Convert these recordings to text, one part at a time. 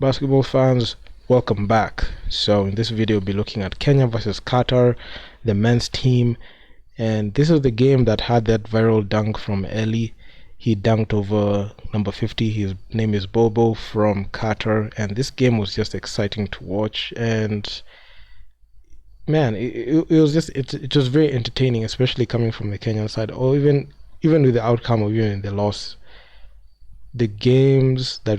Basketball fans, welcome back. So in this video we'll be looking at Kenya versus Qatar, the men's team, and this is the game that had that viral dunk from Eli. He dunked over number 50. His name is Bobo from Qatar, and this game was just exciting to watch. And man, it was very entertaining, especially coming from the Kenyan side, or even with the outcome or even the loss. The games that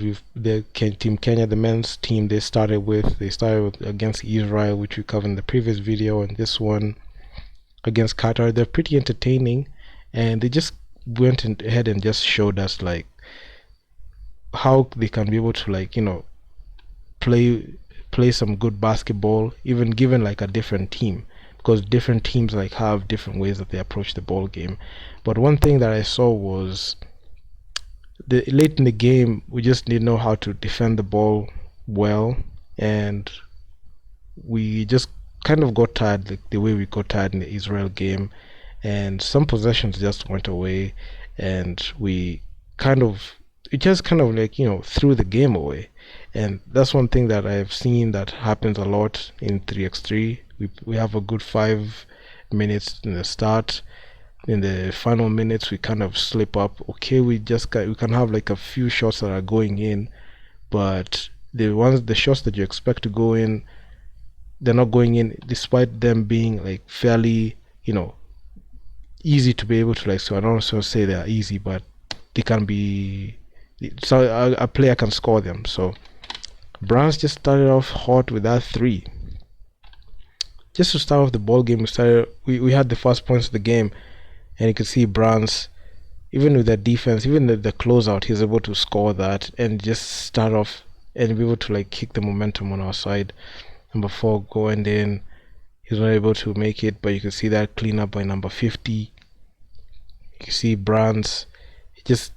Team Kenya, the men's team, they started with against Israel, which we covered in the previous video, and this one against Qatar. They're pretty entertaining, and they just went ahead and just showed us like how they can be able to play some good basketball, even given like a different team, because different teams like have different ways that they approach the ball game. But one thing that I saw was late in the game, we just didn't know how to defend the ball well, and we just kind of got tired, like the way we got tired in the Israel game, and some possessions just went away, and it just kind of threw the game away. And that's one thing that I've seen that happens a lot in 3x3. We have a good 5 minutes in the start. In the final minutes we kind of slip up. Okay, we can have like a few shots that are going in, but the shots that you expect to go in, they're not going in, despite them being like fairly easy to be able to so I don't also say they're easy, but they can be, so a player can score them. So Browns just started off hot with that three. Just to start off the ball game, we had the first points of the game, and you can see Browns, even with that defense, even the closeout, he's able to score that and just start off and be able to kick the momentum on our side. Number 4 going in, he's not able to make it, but you can see that clean up by number 50. You can see Browns, he just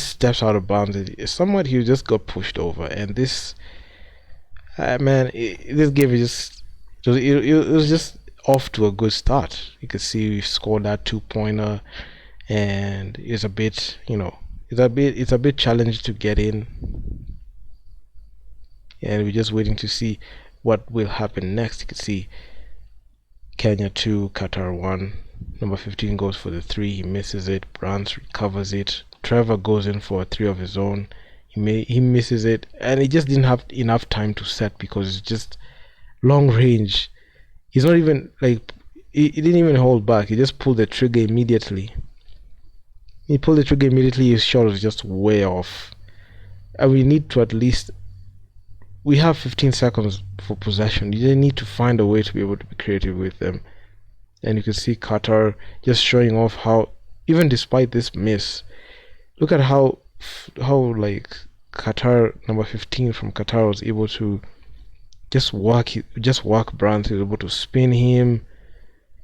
steps out of bounds. Somewhat he just got pushed over, and this this game it was just off to a good start. You can see we scored that 2-pointer, and it's a bit challenged to get in, and we're just waiting to see what will happen next. You can see Kenya 2, Qatar 1. Number 15 goes for the 3, he misses it. Browns recovers it. Trevor goes in for a 3 of his own. He misses it, and he just didn't have enough time to set because it's just long range. He's not even he didn't even hold back. He just pulled the trigger immediately. His shot was just way off. And we need to we have 15 seconds for possession. You need to find a way to be able to be creative with them. And you can see Qatar just showing off how, even despite this miss, look at how Qatar, number 15 from Qatar, was able to just walk Browns. He was able to spin him,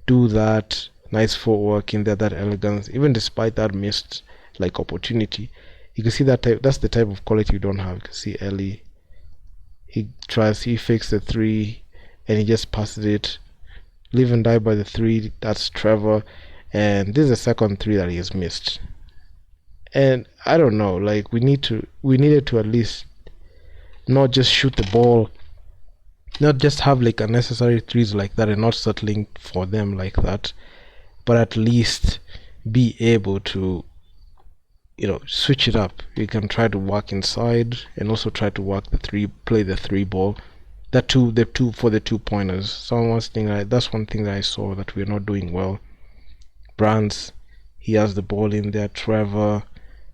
do that nice footwork in there, that elegance, even despite that missed opportunity. You can see that's the type of quality you don't have. You can see Ellie, he fakes the 3 and he just passes it, live and die by the 3. That's Trevor, and this is the second 3 that he has missed. And I don't know, we needed to at least not just shoot the ball, not just have unnecessary threes like that and not settling for them like that, but at least be able to switch it up. You can try to work inside and also try to work play the 3 ball, the two for the 2-pointers. That's one thing that I saw that we're not doing well. Brands, he has the ball in there. Trevor,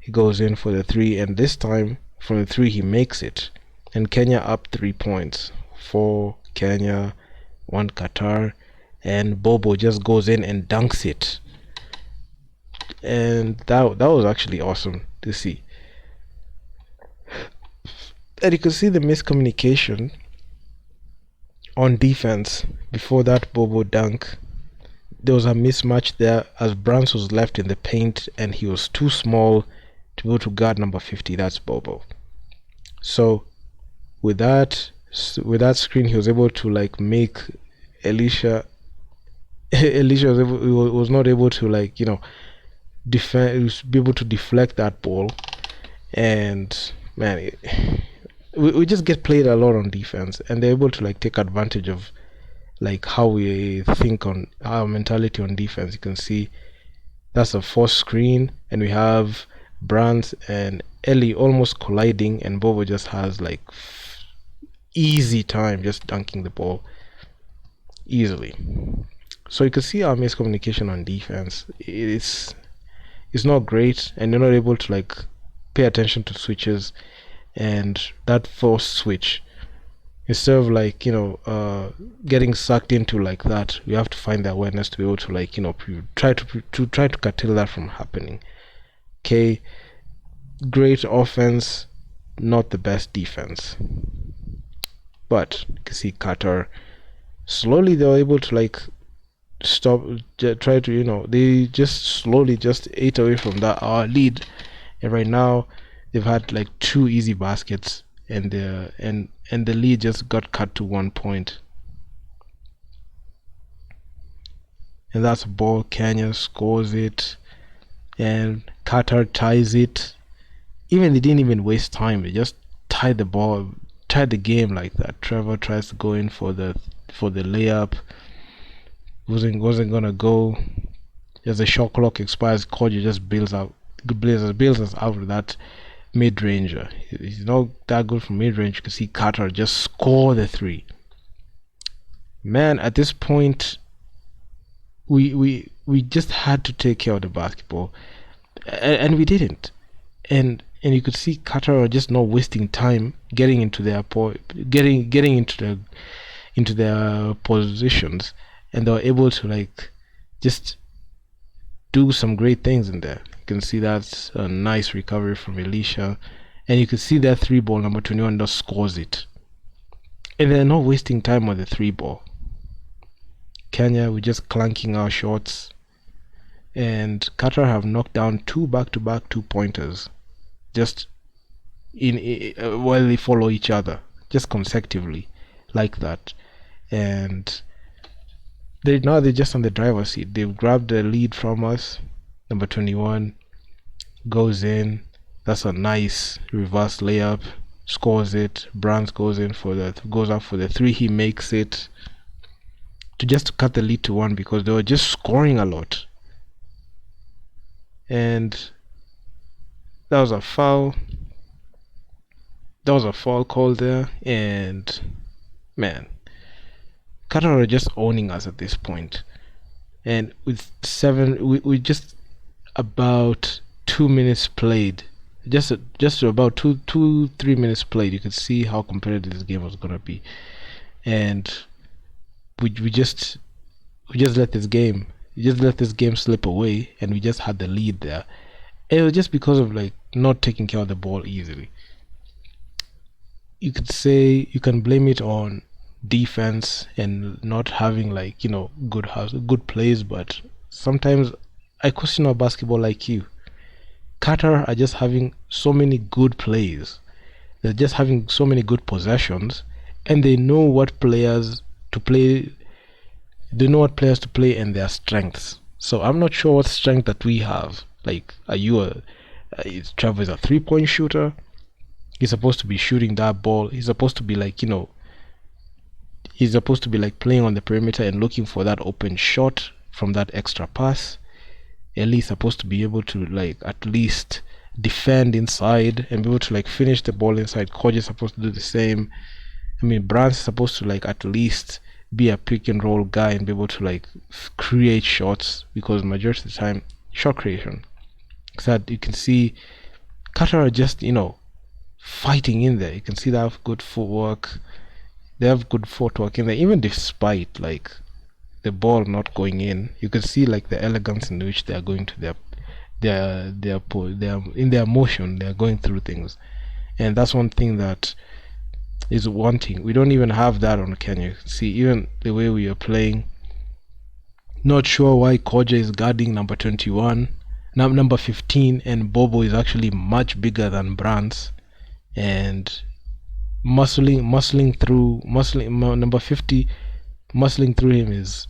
he goes in for the 3, and this time from the 3 he makes it, and Kenya up 3 points. 4 Kenya, 1 Qatar, and Bobo just goes in and dunks it. And that was actually awesome to see. And you can see the miscommunication on defense before that Bobo dunk. There was a mismatch there as Browns was left in the paint and he was too small to be able to guard number 50. That's Bobo. So with that screen, he was able to make Elisha was not able to defend, be able to deflect that ball. And man, we just get played a lot on defense, and they're able to like take advantage of like how we think on our mentality on defense. You can see that's a forced screen, and we have Brands and Ellie almost colliding, and Bobo just has like easy time just dunking the ball easily. So you can see our miscommunication on defense. It's not great, and you're not able to like pay attention to switches and that forced switch. Instead of like getting sucked into like that, we have to find the awareness to be able to like try to curtail that from happening. Okay, great offense, not the best defense. But you can see Qatar slowly they were able to like stop, try to they just slowly just ate away from that our lead, and right now they've had like 2 easy baskets, and the lead just got cut to 1 point. And that's a ball. Kenya scores it, and Qatar ties it. They didn't even waste time. They just tied the game like that. Trevor tries to go in for the layup. Wasn't gonna go. As the shot clock expires, Koji just builds us out of that mid-ranger. He's not that good from mid-range. You can see Qatar just score the 3. Man, at this point, we just had to take care of the basketball, and we didn't. And you could see Qatar are just not wasting time getting into their getting into their positions, and they were able to like just do some great things in there. You can see that's a nice recovery from Elisha, and you can see that 3 ball, number 21 just scores it, and they're not wasting time on the 3 ball. Kenya, we're just clanking our shots, and Qatar have knocked down 2 back-to-back 2-pointers just while they follow each other just consecutively like that. And they're just on the driver's seat. They've grabbed the lead from us. Number 21 goes in. That's a nice reverse layup. Scores it. Brands goes up for the 3. He makes it to just cut the lead to 1 because they were just scoring a lot. And that was a foul. That was a foul call there, and man, Qatar are just owning us at this point. And with 7, we just about 2 minutes played, just about 3 minutes played. You could see how competitive this game was gonna be, and we just let this game slip away, and we just had the lead there. And it was just because of like not taking care of the ball easily. You could say you can blame it on defense and not having like good plays, but sometimes I question our basketball IQ. Qatar are just having so many good plays. They're just having so many good possessions, and they know what players to play. They know what players to play and their strengths. So I'm not sure what strength that we have. Like, Trevor is a 3-point shooter. He's supposed to be shooting that ball. He's supposed to be like, he's supposed to be like playing on the perimeter and looking for that open shot from that extra pass. Ellie's supposed to be able to like at least defend inside and be able to like finish the ball inside. Koji is supposed to do the same. I mean, Brands is supposed to like at least be a pick and roll guy and be able to like create shots, because majority of the time shot creation. So that you can see Qatar are just fighting in there. You can see they have good footwork. They have good footwork in there, even despite like the ball not going in. You can see like the elegance in which they are going to their in their motion. They are going through things, and that's one thing that is wanting. We don't even have that on Kenya. See, even the way we are playing. Not sure why Koja is guarding number 21, number 15, and Bobo is actually much bigger than Brands, and muscling through number 50. Muscling through him is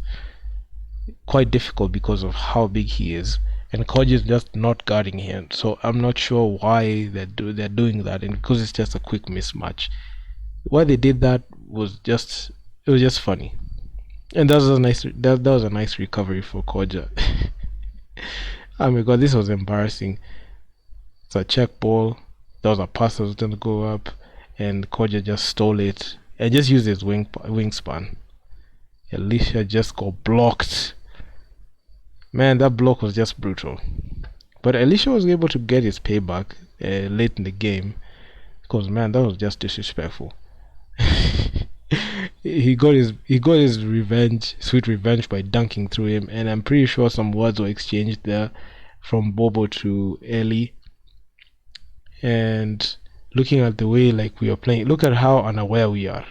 quite difficult because of how big he is, and Koji is just not guarding him. So I'm not sure why they're doing that, and because it's just a quick mismatch. Why they did that was just funny, and that was a nice recovery for Koja. Oh my god, this was embarrassing. It's a check ball. That was a pass that was gonna go up, and Koja just stole it and just used his wingspan. Alicia just got blocked. Man, that block was just brutal. But Alicia was able to get his payback late in the game, because man, that was just disrespectful. he got his revenge, sweet revenge, by dunking through him, and I'm pretty sure some words were exchanged there from Bobo to Ellie. And looking at the way like we are playing, look at how unaware we are.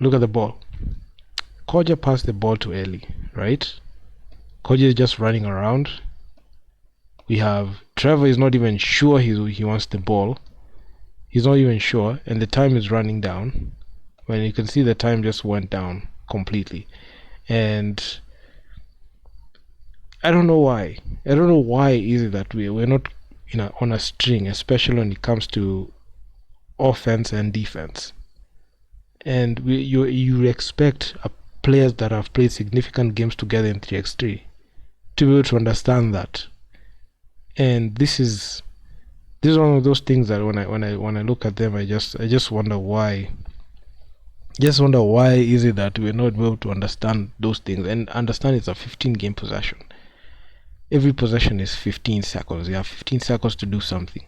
Look at the ball. Koja passed the ball to Ellie, right? Koja is just running around. We have Trevor is not even sure he wants the ball. He's not even sure, and the time is running down. When you can see the time just went down completely. And I don't know why. I don't know why is it that we're not on a string, especially when it comes to offense and defense. And you expect players that have played significant games together in 3x3 to be able to understand that. And this is one of those things that when I look at them, I just wonder why. Just wonder why is it that we're not able to understand those things and understand it's a 15 game possession. Every possession is 15 seconds. You have 15 seconds to do something.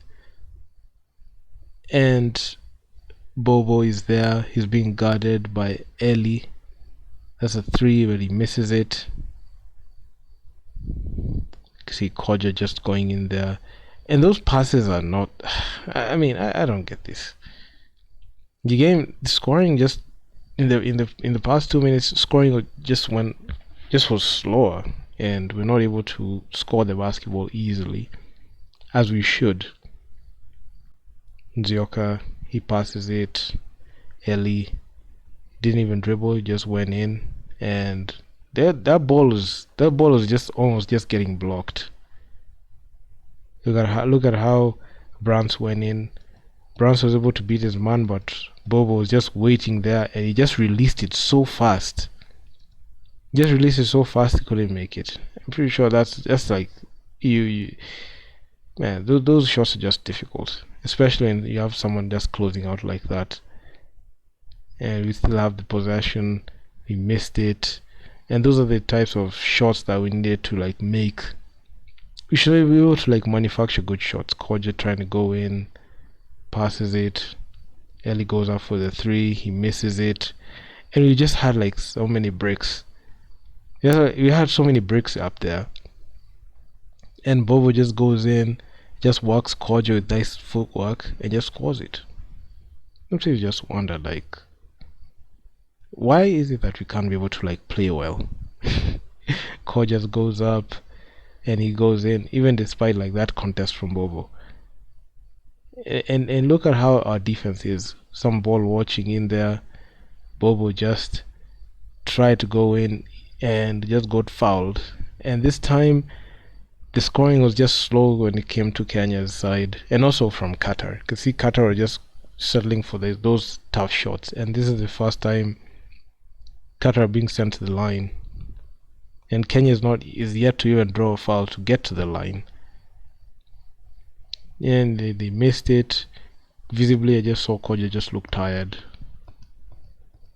And Bobo is there. He's being guarded by Ellie. That's a 3, but he misses it. See Koja just going in there. And those passes are not... I mean, I don't get this. The scoring just... In the past 2 minutes, scoring just was slower. And we're not able to score the basketball easily as we should. Nzioka, he passes it. Ellie didn't even dribble, he just went in, and that ball is just almost just getting blocked. Look at how Brans went in. Brans was able to beat his man, but Bobo was just waiting there, and he just released it so fast. He couldn't make it. I'm pretty sure that's just like man, those shots are just difficult, especially when you have someone just closing out like that. And we still have the possession. We missed it, and those are the types of shots that we need to like make. We should be able to like manufacture good shots. Koja trying to go in, passes it. Ellie goes up for the 3, he misses it, and we just had like so many breaks. Yeah, we had so many bricks up there, and Bobo just goes in, just walks Koja with nice footwork, and just scores it. Sometimes you just wonder, like, why is it that we can't be able to like play well? Koja just goes up, and he goes in, even despite like that contest from Bobo. And look at how our defense is. Some ball watching in there. Bobo just tried to go in and just got fouled. And this time the scoring was just slow when it came to Kenya's side, and also from Qatar. You can see Qatar are just settling for those tough shots, and this is the first time Qatar are being sent to the line, and Kenya is yet to even draw a foul to get to the line. And they missed it. Visibly, I just saw Koja just look tired.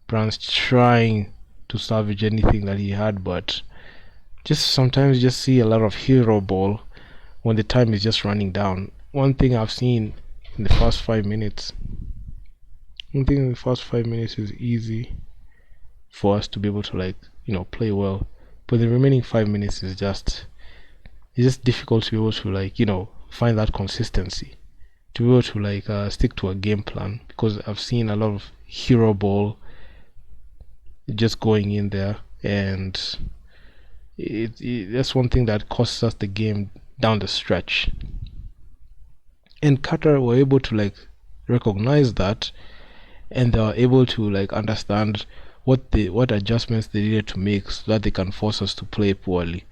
Brans trying to salvage anything that he had, but just sometimes you just see a lot of hero ball when the time is just running down. One thing I've seen in the first 5 minutes, is easy for us to be able to like play well, but the remaining 5 minutes is just difficult to be able to like find that consistency, to be able to like stick to a game plan, because I've seen a lot of hero ball just going in there, and that's one thing that costs us the game down the stretch. And Qatar were able to like recognize that, and they were able to like understand what adjustments they needed to make so that they can force us to play poorly.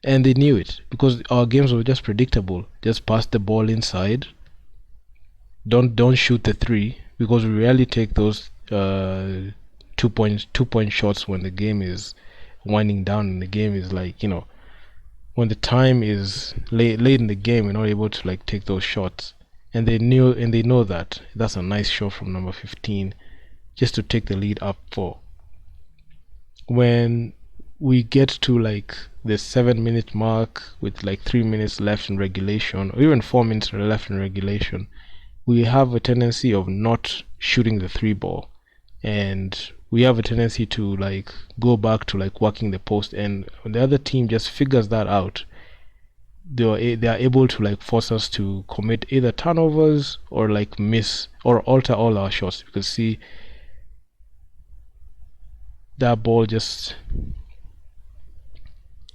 and they knew it because our games were just predictable. Just pass the ball inside. Don't shoot the three, because we rarely take those 2 point shots when the game is winding down and the game is like, when the time is late in the game, we're not able to like take those shots. And they know that that's a nice shot from number 15 just to take the lead up 4. When we get to like the 7-minute mark with like 3 minutes left in regulation, or even 4 minutes left in regulation, we have a tendency of not shooting the 3 ball, and we have a tendency to like go back to like working the post, and when the other team just figures that out, they are able to like force us to commit either turnovers or like miss or alter all our shots. You can see that ball just,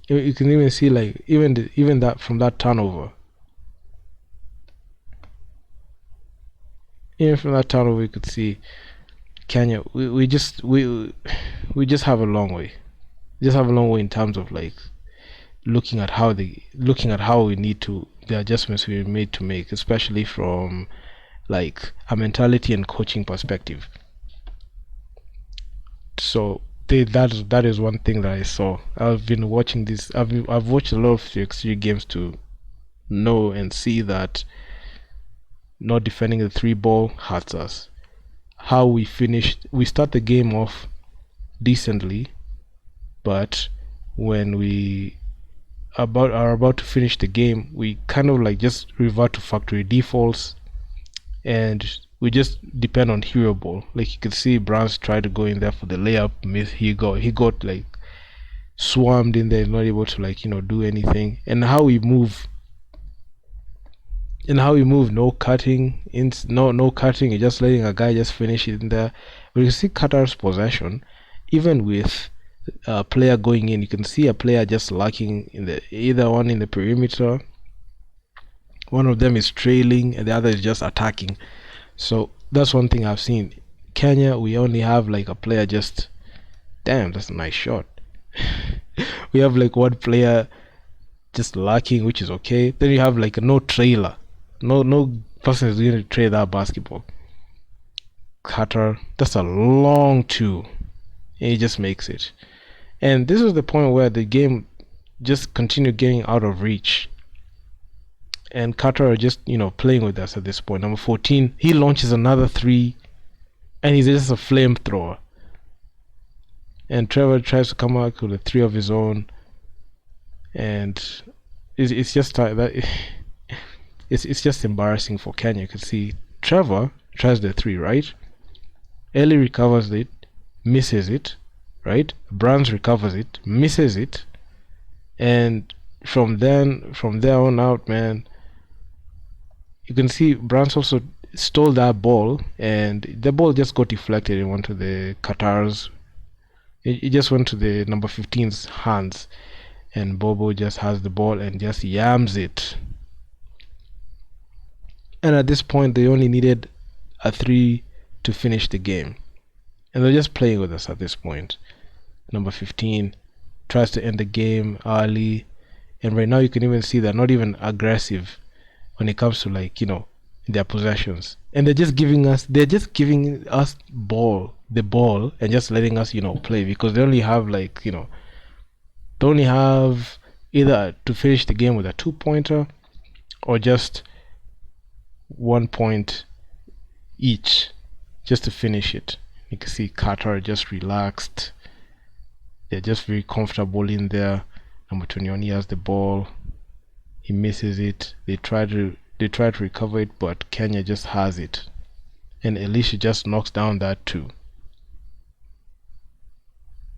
you can even see like even that from that turnover, you could see Kenya, we just have a long way. In terms of like looking at how we need to, the adjustments we made to make, especially from like a mentality and coaching perspective. So that is one thing that I saw. I've been watching this. I've watched a lot of U23 games to know and see that not defending the 3 ball hurts us. How we start the game off decently, but when we are about to finish the game, we kind of like just revert to factory defaults, and we just depend on hero ball. Like you can see Browns tried to go in there for the layup, miss. He got like swarmed in there, not able to like do anything. And how we move, no cutting, no cutting. You're just letting a guy just finish it in there. But you see Qatar's possession, even with a player going in, you can see a player just lacking in either one in the perimeter. One of them is trailing and the other is just attacking. So that's one thing I've seen. Kenya, we only have like a player just, damn, that's a nice shot. We have like one player just lacking, which is okay. Then you have like no trailer. No person is going to trail that basketball. Qatar, that's a long 2, and he just makes it. And this is the point where the game just continued getting out of reach, and Qatar are just playing with us at this point. Number 14, he launches another 3, and he's just a flamethrower. And Trevor tries to come out with a 3 of his own, and it's just that it's just embarrassing for Kenya. You can see Trevor tries the 3, right? Ellie recovers it, misses it, right? Brands recovers it, misses it, and from there on out, man, you can see Brands also stole that ball, and the ball just got deflected and went to the Qatar's. It just went to the number 15's hands, and Bobo just has the ball and just yams it. And at this point, they only needed a 3 to finish the game, and they're just playing with us at this point. Number 15 tries to end the game early, and right now you can even see they're not even aggressive when it comes to like their possessions, and they're just giving us the ball and just letting us play, because they only have like they only have either to finish the game with a 2-pointer or just 1 point each just to finish it. You can see Qatar just relaxed. They're just very comfortable in there. Number 21, he has the ball. He misses it. They try to recover it, but Kenya just has it. And Elisha just knocks down that 2.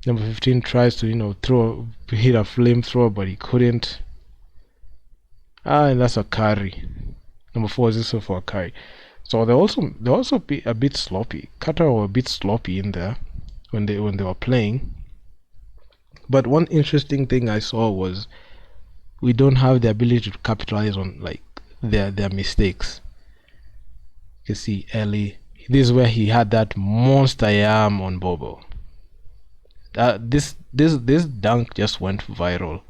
Number 15 tries to hit a flamethrower, but he couldn't. And that's a carry. Number 4 is also for a carry. So they also be a bit sloppy. Qatar were a bit sloppy in there when they were playing. But one interesting thing I saw was we don't have the ability to capitalize on like their mistakes. You can see Ellie. This is where he had that monster yam on Bobo. This dunk just went viral.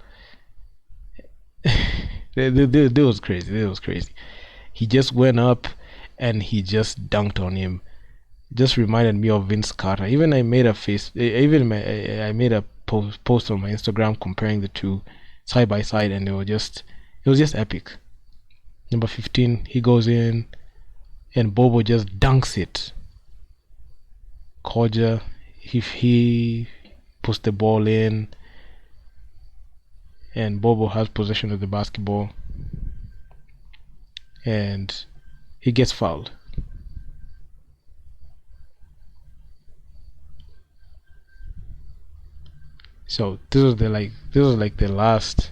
That was crazy. That was crazy. He just went up and he just dunked on him. Just reminded me of Vince Carter. Even I made a face. Even I made a post on my Instagram comparing the two side by side, and it was just epic. Number 15, he goes in, and Bobo just dunks it. Koja, if he puts the ball in, and Bobo has possession of the basketball, and he gets fouled. So this was the last,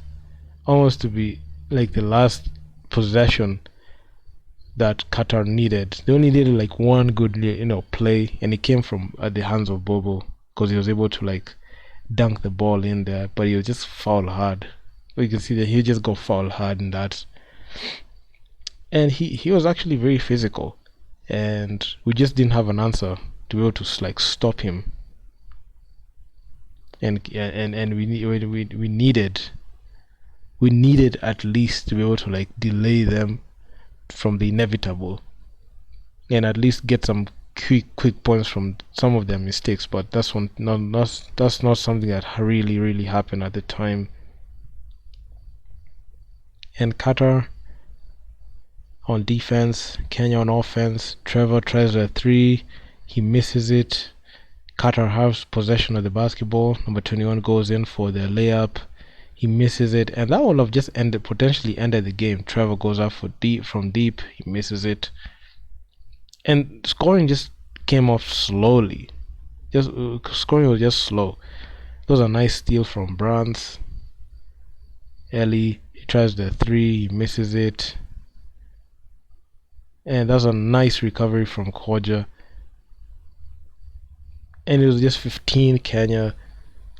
almost to be like the last possession that Qatar needed. They only needed like one good play, and it came from at the hands of Bobo because he was able to like dunk the ball in there, but he was just foul hard. You can see that he just got foul hard in that, and he was actually very physical, and we just didn't have an answer to be able to like stop him. And we needed at least to be able to like delay them from the inevitable, and at least get some quick points from some of their mistakes. But that's not something that really happened at the time. And Qatar on defense, Kenya on offense. Trevor tries a three, he misses it. Qatar has possession of the basketball. Number 21 goes in for the layup. He misses it, and that would have just potentially ended the game. Trevor goes up from deep. He misses it, and scoring just came off slowly. Scoring was just slow. It was a nice steal from Brands. Ellie, he tries the three, he misses it, and that's a nice recovery from Koja. And it was just 15 Kenya,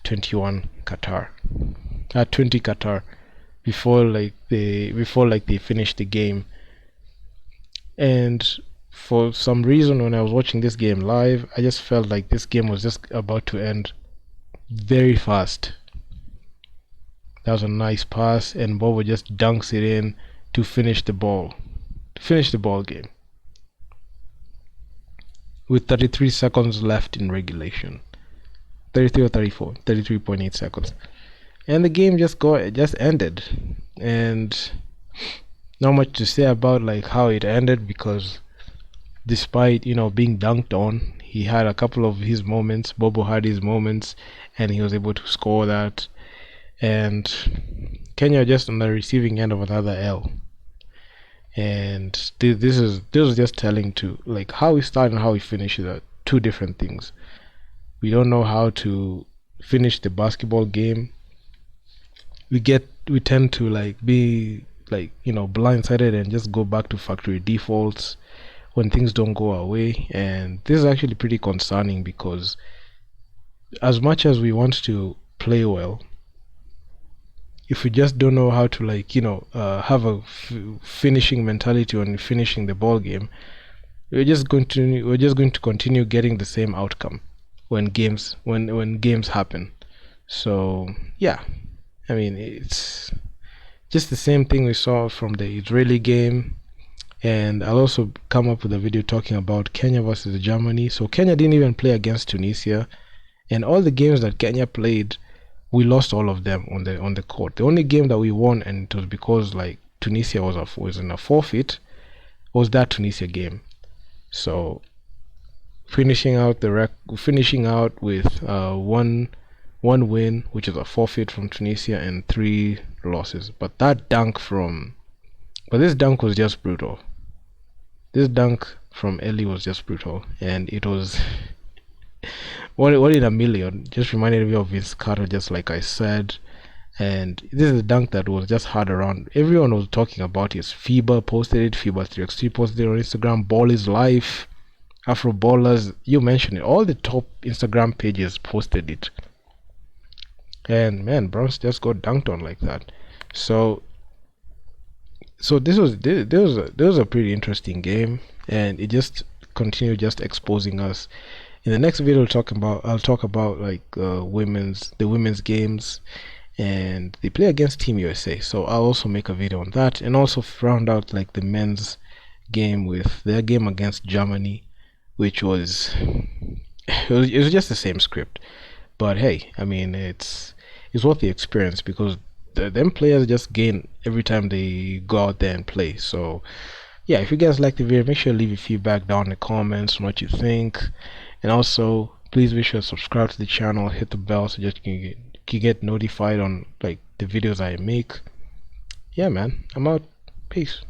21 Qatar. 20 Qatar before they finished the game. And for some reason, when I was watching this game live, I just felt like this game was just about to end very fast. That was a nice pass, and Bobo just dunks it in to finish the ball game with 33 seconds left in regulation. 33 or 34, 33.8 seconds. And the game just ended. And not much to say about like how it ended, because despite being dunked on, he had a couple of his moments. Bobo had his moments, and he was able to score that. And Kenya just on the receiving end of another L. And this was just telling to like how we start and how we finish are two different things. We don't know how to finish the basketball game. We tend to like be like blindsided and just go back to factory defaults when things don't go our way. And this is actually pretty concerning, because as much as we want to play well, if we just don't know how to have a finishing mentality when finishing the ball game, we're just going to continue getting the same outcome when games happen. So yeah, I mean, it's just the same thing we saw from the Israeli game. And I'll also come up with a video talking about Kenya versus Germany. So Kenya didn't even play against Tunisia, and all the games that Kenya played, we lost all of them on the court. The only game that we won, and it was because like Tunisia was in a forfeit, was that Tunisia game. So finishing out with one win, which is a forfeit from Tunisia, and 3 losses. But this dunk was just brutal. This dunk from Ellie was just brutal, and it was one in a million. Just reminded me of Vince Carter, just like I said. And this is a dunk that was just hard around. Everyone was talking about it. FIBA posted it, FIBA 3x3 posted it on Instagram, Ball is Life, Afro Ballers, you mentioned it. All the top Instagram pages posted it. And man, Browns just got dunked on like that. So this was a pretty interesting game, and it just continued just exposing us. In the next video, I'll talk about like the women's games, and they play against Team USA. So I'll also make a video on that, and also round out like the men's game with their game against Germany, which was it was just the same script. But hey, I mean, it's worth the experience because them players just gain every time they go out there and play. So yeah, if you guys like the video, make sure to leave your feedback down in the comments on what you think, and also please be sure to subscribe to the channel, hit the bell so that you can get notified on like the videos I make. Yeah, man, I'm out. Peace.